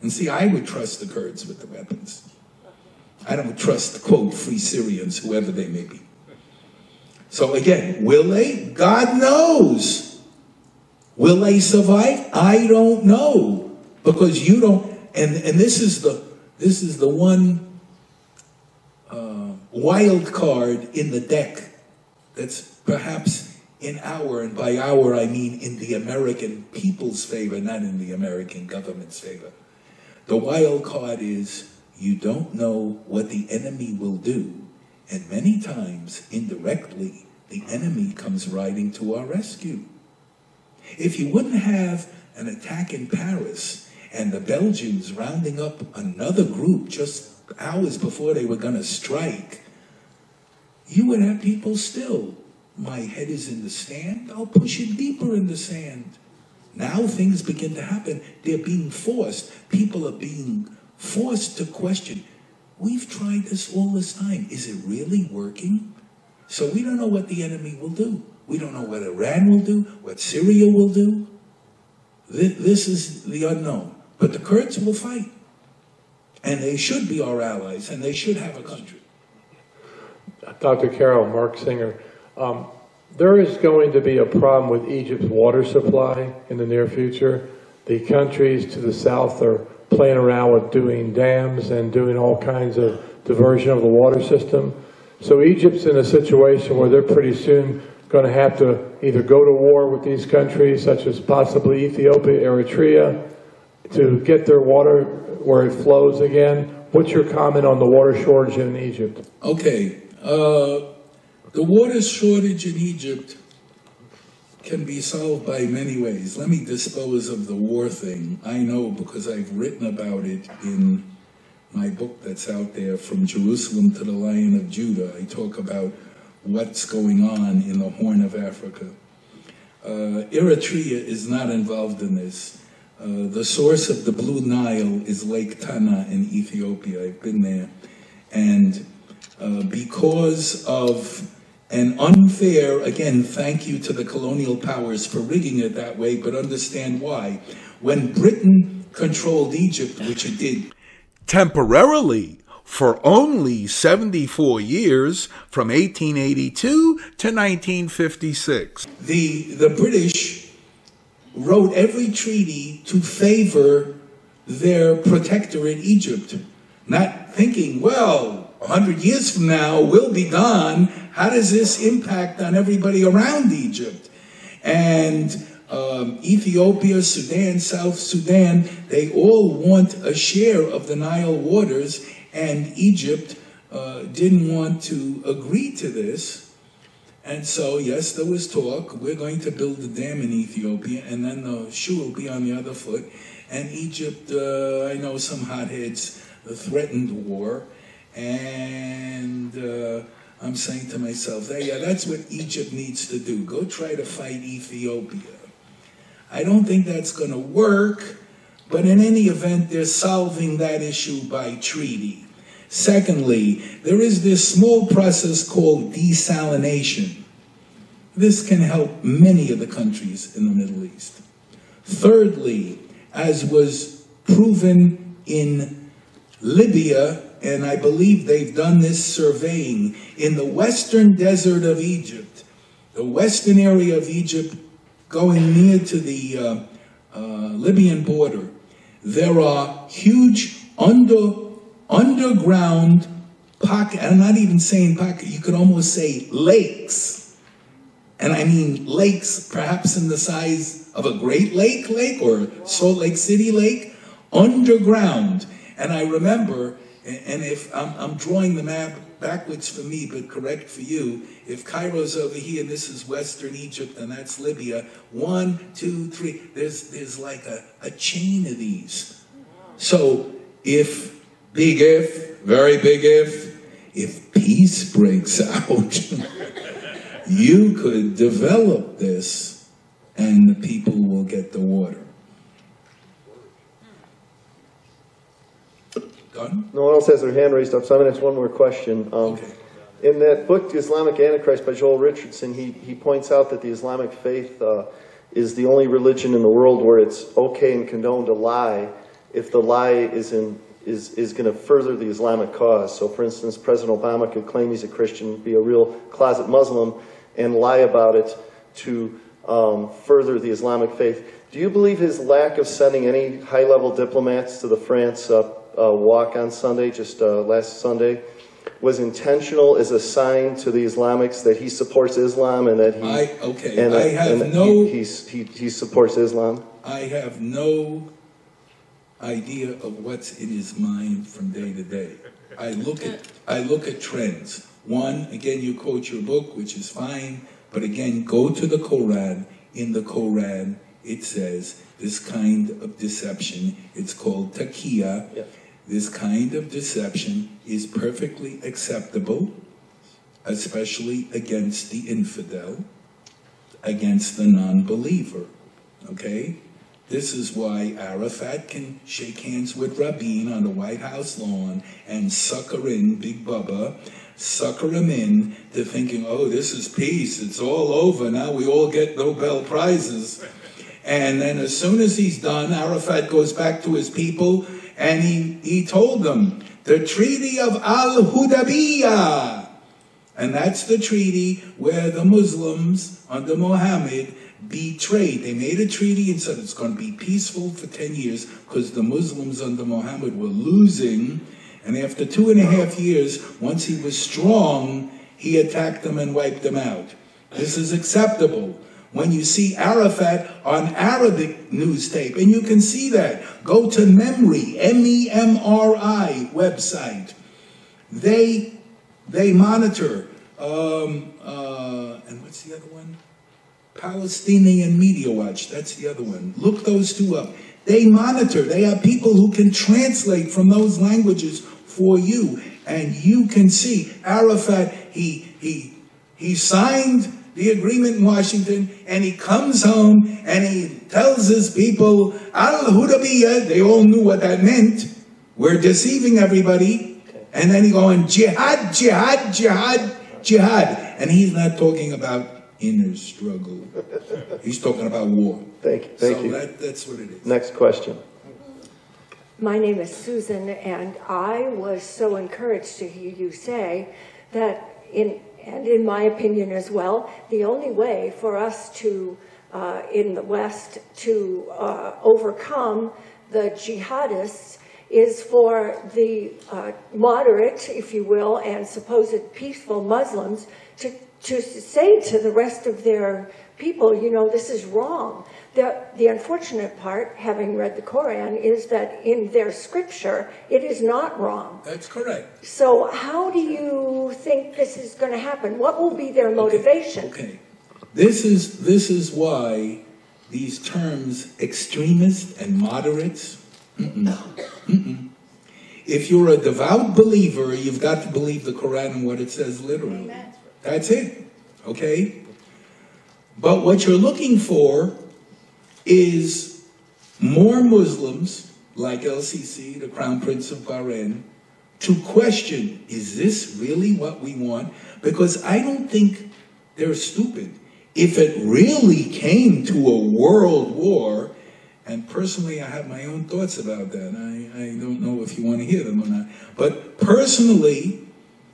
And see, I would trust the Kurds with the weapons. I don't trust, quote, free Syrians, whoever they may be. So again, will they? God knows. Will they survive? I don't know. Because you don't, and this is the one wild card in the deck that's perhaps in our, and by our I mean in the American people's favor, not in the American government's favor. The wild card is you don't know what the enemy will do. And many times, indirectly, the enemy comes riding to our rescue. If you wouldn't have an attack in Paris and the Belgians rounding up another group just hours before they were going to strike, you would have people still. My head is in the sand, I'll push it deeper in the sand. Now things begin to happen. They're being forced. People are being forced to question. We've tried this all this time. Is it really working? So we don't know what the enemy will do. We don't know what Iran will do, what Syria will do. This is the unknown. But the Kurds will fight. And they should be our allies, and they should have a country. Dr. Carroll, Mark Singer. there is going to be a problem with Egypt's water supply in the near future. The countries to the south are playing around with doing dams and doing all kinds of diversion of the water system. So Egypt's in a situation where they're pretty soon going to have to either go to war with these countries, such as possibly Ethiopia, Eritrea, to get their water where it flows again. What's your comment on the water shortage in Egypt? Okay. The water shortage in Egypt can be solved by many ways. Let me dispose of the war thing. I know because I've written about it in my book that's out there, From Jerusalem to the Lion of Judah. I talk about what's going on in the Horn of Africa. Eritrea is not involved in this. The source of the Blue Nile is Lake Tana in Ethiopia. I've been there. And because of an unfair, again, thank you to the colonial powers for rigging it that way, but understand why. When Britain controlled Egypt, which it did temporarily for only 74 years, from 1882 to 1956, the British wrote every treaty to favor their protectorate, Egypt, not thinking, well, 100 years from now, we'll be gone. How does this impact on everybody around Egypt? And Ethiopia, Sudan, South Sudan, they all want a share of the Nile waters, and Egypt didn't want to agree to this. And so, yes, there was talk, we're going to build a dam in Ethiopia, and then the shoe will be on the other foot. And Egypt, I know some hotheads threatened war, and I'm saying to myself, yeah, that's what Egypt needs to do. Go try to fight Ethiopia. I don't think that's going to work, but in any event, they're solving that issue by treaty. Secondly, there is this small process called desalination. This can help many of the countries in the Middle East. Thirdly, as was proven in Libya, and I believe they've done this surveying, in the western desert of Egypt, the western area of Egypt going near to the Libyan border, there are huge underground pocket, I'm not even saying pocket, you could almost say lakes. And I mean lakes perhaps in the size of a Great Lake or Salt Lake City Lake, underground. And I remember, and if I'm drawing the map backwards for me, but correct for you, if Cairo's over here, and this is Western Egypt, and that's Libya, 1, 2, 3, there's like a chain of these. So if, big if, very big if peace breaks out, you could develop this, and the people will get the water. Done? No one else has their hand raised up, so I'm going to ask one more question. Okay. In that book, The Islamic Antichrist by Joel Richardson, he points out that the Islamic faith is the only religion in the world where it's okay and condoned to lie if the lie is going to further the Islamic cause. So, for instance, President Obama could claim he's a Christian, be a real closet Muslim, and lie about it to further the Islamic faith. Do you believe his lack of sending any high-level diplomats to the France walk on Sunday, just last Sunday, was intentional as a sign to the Islamics that he supports Islam and that he supports Islam? I have no idea of what's in his mind from day to day. I look at trends. One, again, you quote your book, which is fine, but again, go to the Quran. In the Quran, it says this kind of deception, it's called taqiyya. Yeah. This kind of deception is perfectly acceptable, especially against the infidel, against the non-believer, okay? This is why Arafat can shake hands with Rabin on the White House lawn and sucker in Big Bubba, sucker him in to thinking, oh, this is peace, it's all over, now we all get Nobel Prizes. And then as soon as he's done, Arafat goes back to his people and he told them, the Treaty of Al-Hudaybiyah, And that's the treaty where the Muslims under Mohammed betrayed. They made a treaty and said it's going to be peaceful for 10 years because the Muslims under Mohammed were losing. And after 2.5 years, once he was strong, he attacked them and wiped them out. This is acceptable. When you see Arafat on Arabic news tape, and you can see that, go to MEMRI, M-E-M-R-I website. They monitor, and what's the other one? Palestinian Media Watch, that's the other one. Look those two up. They monitor, they have people who can translate from those languages for you, and you can see Arafat, he signed the agreement in Washington, and he comes home and he tells his people, Al-Hudaybiyah, they all knew what that meant. We're deceiving everybody. And then he going, jihad, jihad, jihad, jihad. And he's not talking about inner struggle. He's talking about war. Thank you. Thank you. That's what it is. Next question. My name is Susan, and I was so encouraged to hear you say that, in my opinion as well, the only way for us to, in the West, to overcome the jihadists is for the moderate, if you will, and supposed peaceful Muslims to say to the rest of their people, you know, this is wrong. The unfortunate part, having read the Quran, is that in their scripture, it is not wrong. That's correct. So how do you think this is going to happen? What will be their motivation? Okay. This is why these terms, extremists and moderates, if you're a devout believer, you've got to believe the Quran and what it says literally. Amen. That's it. Okay? But what you're looking for is more Muslims, like LCC, the Crown Prince of Bahrain, to question, is this really what we want? Because I don't think they're stupid. If it really came to a world war, and personally I have my own thoughts about that. I don't know if you want to hear them or not. But personally,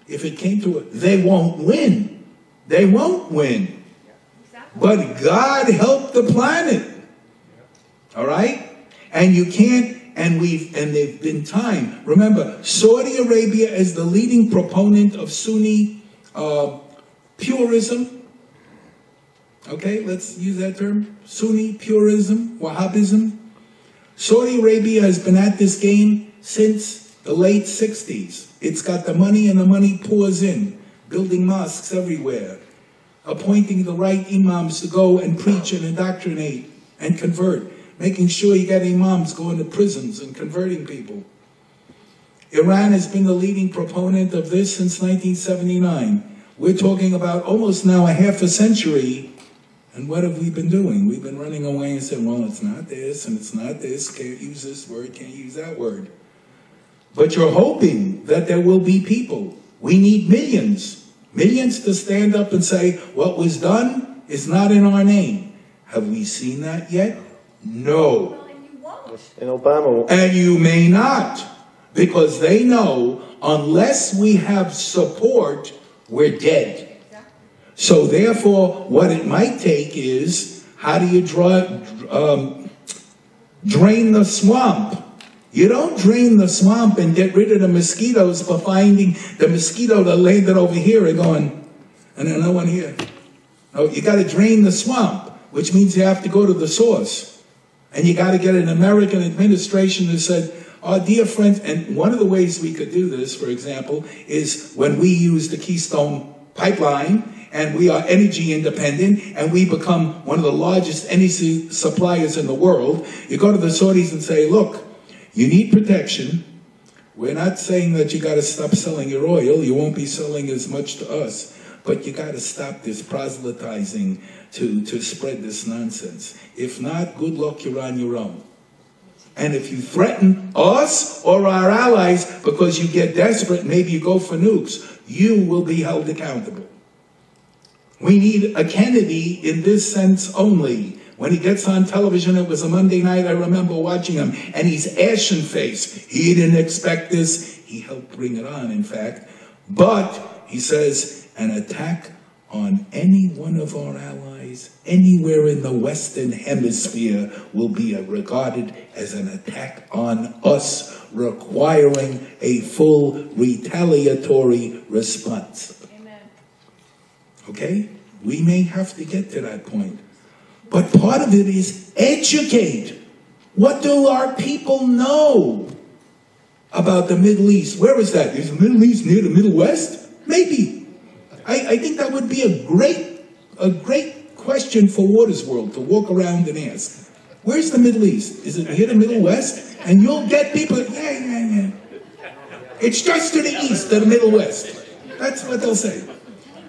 if it came to it, they won't win. They won't win. But God help the planet. All right? And you can't, and they've been time. Remember, Saudi Arabia is the leading proponent of Sunni purism. Okay, let's use that term. Sunni purism, Wahhabism. Saudi Arabia has been at this game since the late 60s. It's got the money and the money pours in, building mosques everywhere, appointing the right imams to go and preach and indoctrinate and convert, making sure you get imams going to prisons and converting people. Iran has been the leading proponent of this since 1979. We're talking about almost now a half a century. And what have we been doing? We've been running away and saying, well, it's not this, and it's not this, can't use this word, can't use that word. But you're hoping that there will be people. We need millions to stand up and say, what was done is not in our name. Have we seen that yet? No. Well, and you won't. And Obama. And you may not, because they know unless we have support, we're dead. So therefore, what it might take is, how do you drain the swamp? You don't drain the swamp and get rid of the mosquitoes for finding the mosquito that landed over here and going, and there's no one here. No, you got to drain the swamp, which means you have to go to the source. And you got to get an American administration that said, our dear friends, and one of the ways we could do this, for example, is when we use the Keystone Pipeline, and we are energy independent, and we become one of the largest energy suppliers in the world. You go to the Saudis and say, look, you need protection. We're not saying that you got to stop selling your oil. You won't be selling as much to us. But you got to stop this proselytizing to spread this nonsense. If not, good luck, you're on your own. And if you threaten us or our allies because you get desperate, maybe you go for nukes, you will be held accountable. We need a Kennedy in this sense only. When he gets on television, it was a Monday night, I remember watching him, and he's ashen-faced. He didn't expect this. He helped bring it on, in fact. But, he says, an attack on any one of our allies anywhere in the Western Hemisphere will be regarded as an attack on us, requiring a full retaliatory response. Amen. Okay? We may have to get to that point. But part of it is educate. What do our people know about the Middle East? Where is that? Is the Middle East near the Middle West? Maybe. I think that would be a great question for Waters World to walk around and ask. Where's the Middle East? Is it near the Middle West? And you'll get people, yeah. It's just to the east of the Middle West. That's what they'll say.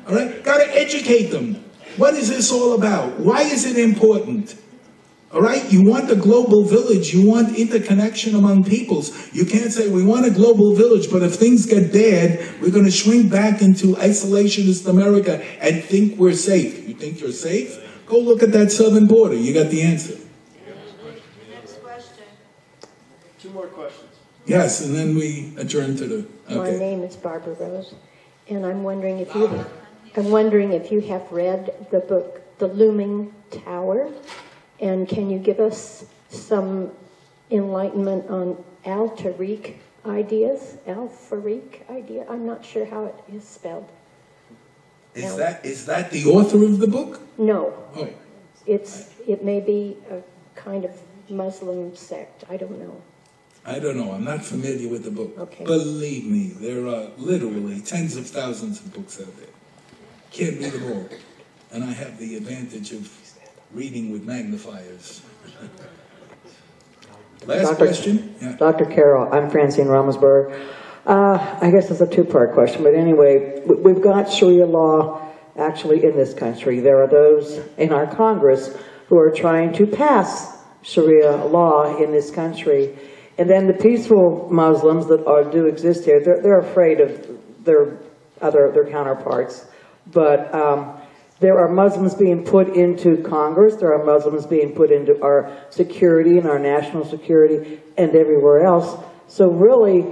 All right? Got to educate them. What is this all about? Why is it important? All right? You want a global village. You want interconnection among peoples. You can't say, we want a global village, but if things get bad, we're going to shrink back into isolationist America and think we're safe. You think you're safe? Go look at that southern border. You got the answer. Next question. Two more questions. Yes, and then we adjourn to the... Okay. My name is Barbara Rose, and I'm wondering if you have read the book, The Looming Tower, and can you give us some enlightenment on Al-Tariq ideas? Al-Fariq idea? I'm not sure how it is spelled. Is that the author of the book? No. Oh. It may be a kind of Muslim sect. I don't know. I don't know. I'm not familiar with the book. Okay. Believe me, there are literally tens of thousands of books out there. Can't read them all. And I have the advantage of reading with magnifiers. Last question? Yeah. Dr. Carroll, I'm Francine Ramsberg. I guess it's a two-part question, but anyway, we've got Sharia law actually in this country. There are those in our Congress who are trying to pass Sharia law in this country. And then the peaceful Muslims that do exist here, they're afraid of their counterparts. But there are Muslims being put into Congress. There are Muslims being put into our security and our national security and everywhere else. So really,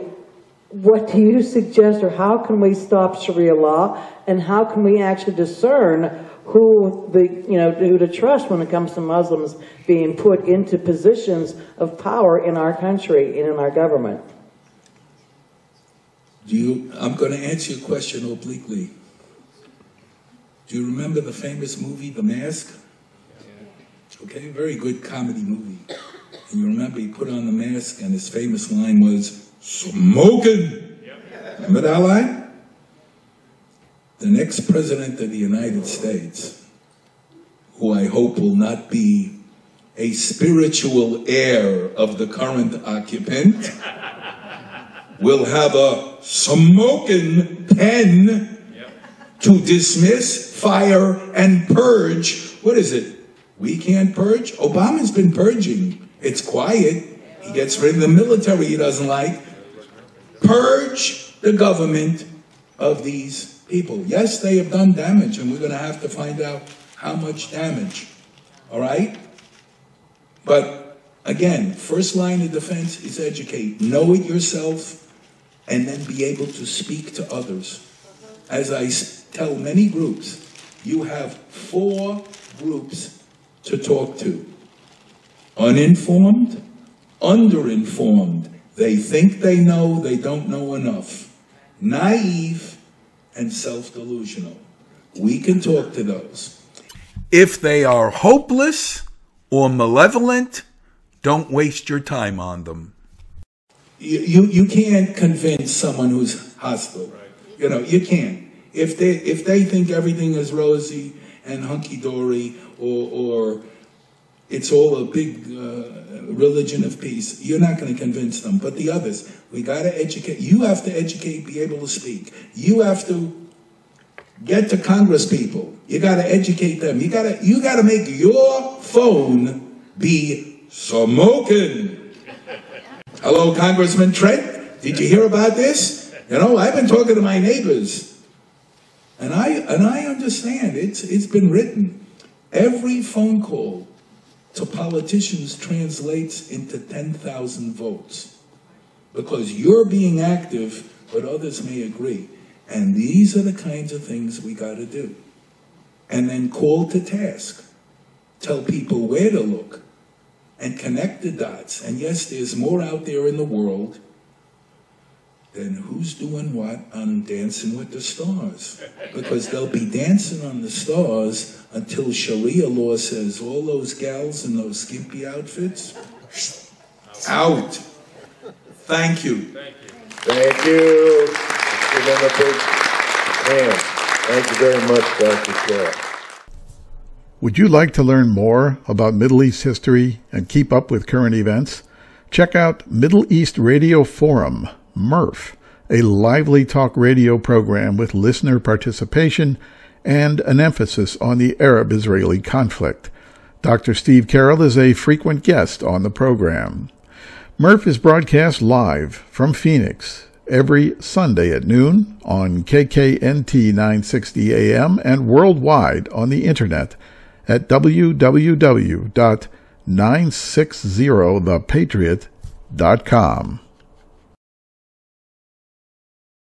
what do you suggest, or how can we stop Sharia law, and how can we actually discern who to trust when it comes to Muslims being put into positions of power in our country and in our government? I'm going to answer your question obliquely. Do you remember the famous movie, The Mask? Okay, very good comedy movie. And you remember he put on the mask and his famous line was, "Smoking!" Remember that line? The next president of the United States, who I hope will not be a spiritual heir of the current occupant, will have a smoking pen to dismiss, fire, and purge. What is it? We can't purge? Obama's been purging. It's quiet. He gets rid of the military he doesn't like. Purge the government of these people. Yes, they have done damage, and we're going to have to find out how much damage. All right? But, again, first line of defense is educate. Know it yourself, and then be able to speak to others. As I tell many groups, you have 4 groups to talk to. Uninformed, underinformed. They think they know, they don't know enough. Naive, and self-delusional. We can talk to those. If they are hopeless or malevolent, don't waste your time on them. You can't convince someone who's hostile. You know, you can't. If they think everything is rosy and hunky-dory, or it's all a big religion of peace, you're not going to convince them. But the others, we got to educate. You have to educate, be able to speak. You have to get to Congress people. You got to educate them. You got to make your phone be smoking. Hello, Congressman Trent. Did you hear about this? You know, I've been talking to my neighbors, and I understand. It's been written. Every phone call to politicians translates into 10,000 votes, because you're being active, but others may agree. And these are the kinds of things we got to do. And then call to task. Tell people where to look and connect the dots. And yes, there's more out there in the world than who's doing what on Dancing with the Stars. Because they'll be dancing on the stars until Sharia law says all those gals in those skimpy outfits, out. Thank you. Thank you. Give them a big hand. Thank you very much, Dr. Carroll. Would you like to learn more about Middle East history and keep up with current events? Check out Middle East Radio Forum, MIRF, a lively talk radio program with listener participation and an emphasis on the Arab-Israeli conflict. Dr. Steve Carroll is a frequent guest on the program. MIRF is broadcast live from Phoenix every Sunday at noon on KKNT 960 AM and worldwide on the internet at www.960thepatriot.com.